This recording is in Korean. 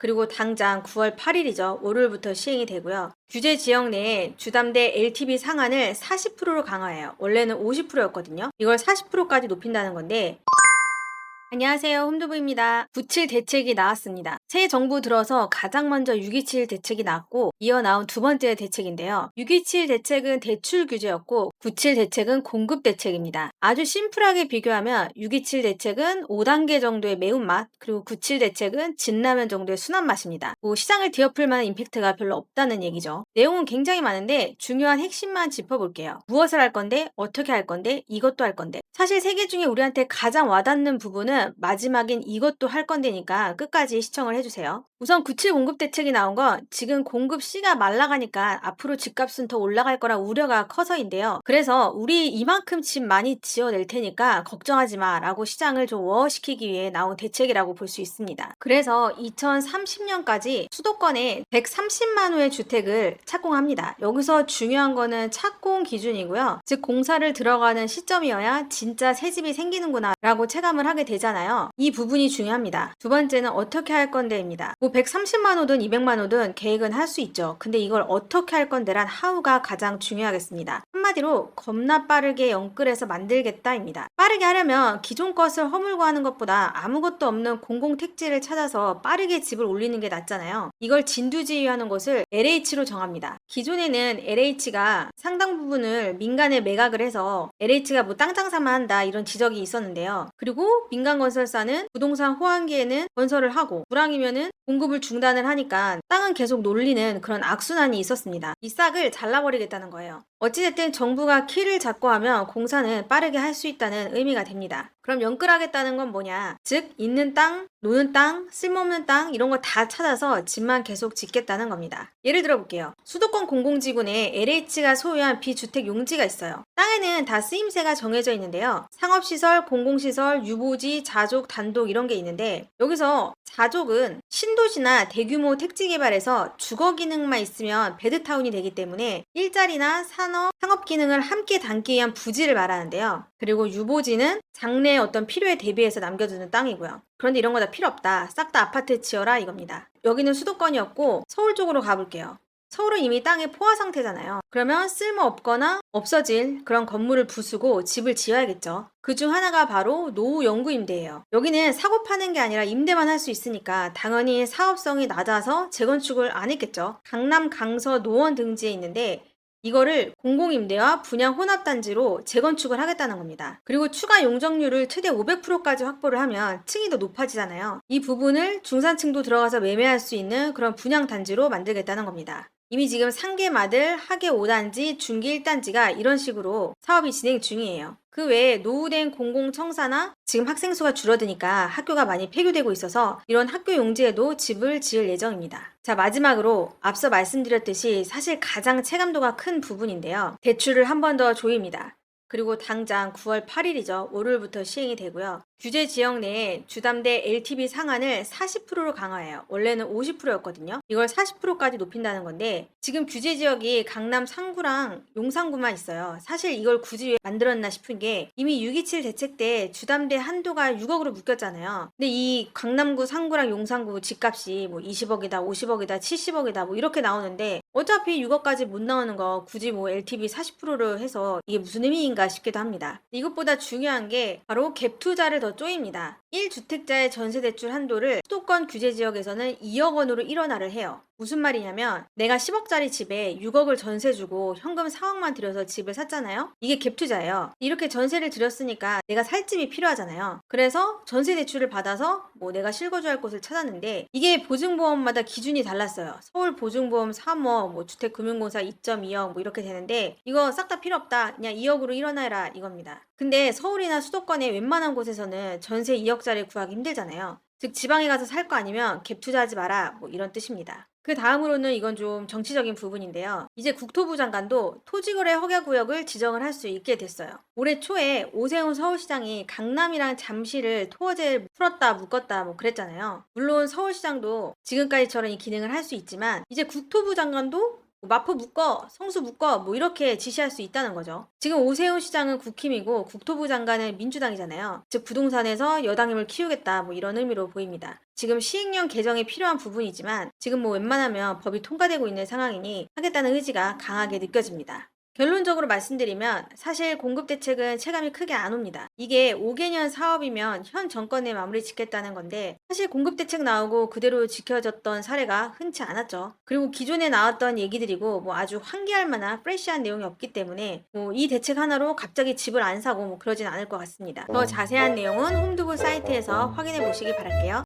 그리고 당장 9월 8일이죠. 월요일부터 시행이 되고요. 규제 지역 내에 주담대 LTV 상한을 40%로 강화해요. 원래는 50%였거든요. 이걸 40%까지 높인다는 건데, 안녕하세요. 홈드부입니다. 9.7 대책이 나왔습니다. 새 정부 들어서 가장 먼저 6.27 대책이 나왔고 이어 나온 두 번째 대책인데요. 6.27 대책은 대출 규제였고 9.7 대책은 공급 대책입니다. 아주 심플하게 비교하면 6.27 대책은 5단계 정도의 매운맛, 그리고 9.7 대책은 진라면 정도의 순한 맛입니다. 시장을 뒤엎을 만한 임팩트가 별로 없다는 얘기죠. 내용은 굉장히 많은데 중요한 핵심만 짚어볼게요. 무엇을 할 건데, 어떻게 할 건데, 이것도 할 건데. 사실 세 개 중에 우리한테 가장 와닿는 부분은 마지막인 이것도 할 건데니까 끝까지 시청을 해주세요. 우선 9.7 공급 대책이 나온 건 지금 공급 C가 말라가니까 앞으로 집값은 더 올라갈 거라 우려가 커서인데요. 그래서 우리 이만큼 집 많이 지어낼 테니까 걱정하지 마 라고 시장을 좀 워시키기 위해 나온 대책이라고 볼 수 있습니다. 그래서 2030년까지 수도권에 130만 호의 주택을 착공합니다. 여기서 중요한 거는 착공 기준이고요. 즉 공사를 들어가는 시점이어야 진짜 새 집이 생기는구나 라고 체감을 하게 되잖아요. 이 부분이 중요합니다. 두 번째는 어떻게 할 건데입니다. 130만 호든 200만 호든 계획은 할 수 있죠. 근데 이걸 어떻게 할 건데란 하우가 가장 중요하겠습니다. 한마디로 겁나 빠르게 영끌해서 만들겠다입니다. 빠르게 하려면 기존 것을 허물고 하는 것보다 아무것도 없는 공공택지를 찾아서 빠르게 집을 올리는 게 낫잖아요. 이걸 진두지휘하는 것을 LH로 정합니다. 기존에는 LH가 상당 부분을 민간에 매각을 해서 LH가 뭐 땅 장사만 한다 이런 지적이 있었는데요. 그리고 민간 건설사는 부동산 호황기에는 건설을 하고 불황이면은 공급을 중단을 하니까 땅은 계속 놀리는 그런 악순환이 있었습니다. 이 싹을 잘라버리겠다는 거예요. 어찌됐든 정부가 키를 잡고 하면 공사는 빠르게 할 수 있다는 의미가 됩니다. 그럼 연끌하겠다는 건 뭐냐? 즉 있는 땅, 노는 땅, 쓸모없는 땅 이런 거 다 찾아서 집만 계속 짓겠다는 겁니다. 예를 들어 볼게요. 수도권 공공지구 내 LH가 소유한 비주택 용지가 있어요. 땅에는 다 쓰임새가 정해져 있는데요. 상업시설, 공공시설, 유보지, 자족, 단독 이런 게 있는데 여기서 자족은 신도시나 대규모 택지 개발에서 주거 기능만 있으면 베드타운이 되기 때문에 일자리나 상업 기능을 함께 담기 위한 부지를 말하는데요. 그리고 유보지는 장래의 어떤 필요에 대비해서 남겨두는 땅이고요. 그런데 이런 거 다 필요 없다. 싹 다 아파트 지어라 이겁니다. 여기는 수도권이었고 서울 쪽으로 가볼게요. 서울은 이미 땅의 포화 상태잖아요. 그러면 쓸모없거나 없어질 그런 건물을 부수고 집을 지어야겠죠. 그중 하나가 바로 노후 연구 임대예요. 여기는 사고 파는 게 아니라 임대만 할 수 있으니까 당연히 사업성이 낮아서 재건축을 안 했겠죠. 강남, 강서, 노원 등지에 있는데 이거를 공공임대와 분양 혼합단지로 재건축을 하겠다는 겁니다. 그리고 추가 용적률을 최대 500%까지 확보를 하면 층이 더 높아지잖아요. 이 부분을 중산층도 들어가서 매매할 수 있는 그런 분양단지로 만들겠다는 겁니다. 이미 지금 상계 마들, 하계 5단지, 중기 1단지가 이런 식으로 사업이 진행 중이에요. 그 외에 노후된 공공청사나 지금 학생 수가 줄어드니까 학교가 많이 폐교되고 있어서 이런 학교 용지에도 집을 지을 예정입니다. 자, 마지막으로 앞서 말씀드렸듯이 사실 가장 체감도가 큰 부분인데요. 대출을 한 번 더 조입니다. 그리고 당장 9월 8일이죠. 월요일부터 시행이 되고요. 규제 지역 내에 주담대 LTV 상한을 40%로 강화해요. 원래는 50%였거든요. 이걸 40%까지 높인다는 건데 지금 규제 지역이 강남 상구랑 용산구만 있어요. 사실 이걸 굳이 왜 만들었나 싶은 게 이미 6.27 대책 때 주담대 한도가 6억으로 묶였잖아요. 근데 이 강남구, 상구랑 용산구 집값이 뭐 20억이다, 50억이다, 70억이다 뭐 이렇게 나오는데 어차피 6억까지 못 나오는 거 굳이 뭐 LTV 40%로 해서 이게 무슨 의미인가 싶기도 합니다. 이것보다 중요한 게 바로 갭 투자를 더 쪼입니다. 1주택자의 전세대출 한도를 수도권 규제 지역에서는 2억 원으로 일원화를 해요. 무슨 말이냐면 내가 10억짜리 집에 6억을 전세 주고 현금 4억만 들여서 집을 샀잖아요. 이게 갭 투자예요. 이렇게 전세를 들였으니까 내가 살 집이 필요하잖아요. 그래서 전세 대출을 받아서 뭐 내가 실거주할 곳을 찾았는데 이게 보증보험마다 기준이 달랐어요. 서울 보증보험 3억, 뭐 주택금융공사 2.2억 뭐 이렇게 되는데 이거 싹 다 필요 없다. 그냥 2억으로 일어나라 이겁니다. 근데 서울이나 수도권의 웬만한 곳에서는 전세 2억짜리 구하기 힘들잖아요. 즉 지방에 가서 살 거 아니면 갭 투자하지 마라 뭐 이런 뜻입니다. 그 다음으로는 이건 좀 정치적인 부분인데요. 이제 국토부 장관도 토지거래 허가구역을 지정을 할 수 있게 됐어요. 올해 초에 오세훈 서울시장이 강남이랑 잠실을 토어제 풀었다 묶었다 뭐 그랬잖아요. 물론 서울시장도 지금까지처럼 이 기능을 할 수 있지만 이제 국토부 장관도 마포 묶어, 성수 묶어 뭐 이렇게 지시할 수 있다는 거죠. 지금 오세훈 시장은 국힘이고 국토부 장관은 민주당이잖아요. 즉 부동산에서 여당 힘을 키우겠다 뭐 이런 의미로 보입니다. 지금 시행령 개정이 필요한 부분이지만 지금 뭐 웬만하면 법이 통과되고 있는 상황이니 하겠다는 의지가 강하게 느껴집니다. 결론적으로 말씀드리면 사실 공급 대책은 체감이 크게 안 옵니다. 이게 5개년 사업이면 현 정권에 마무리 짓겠다는 건데 사실 공급 대책 나오고 그대로 지켜졌던 사례가 흔치 않았죠. 그리고 기존에 나왔던 얘기들이고 뭐 아주 환기할 만한 프레시한 내용이 없기 때문에 뭐 이 대책 하나로 갑자기 집을 안 사고 뭐 그러진 않을 것 같습니다. 더 자세한 내용은 홈두부 사이트에서 확인해 보시기 바랄게요.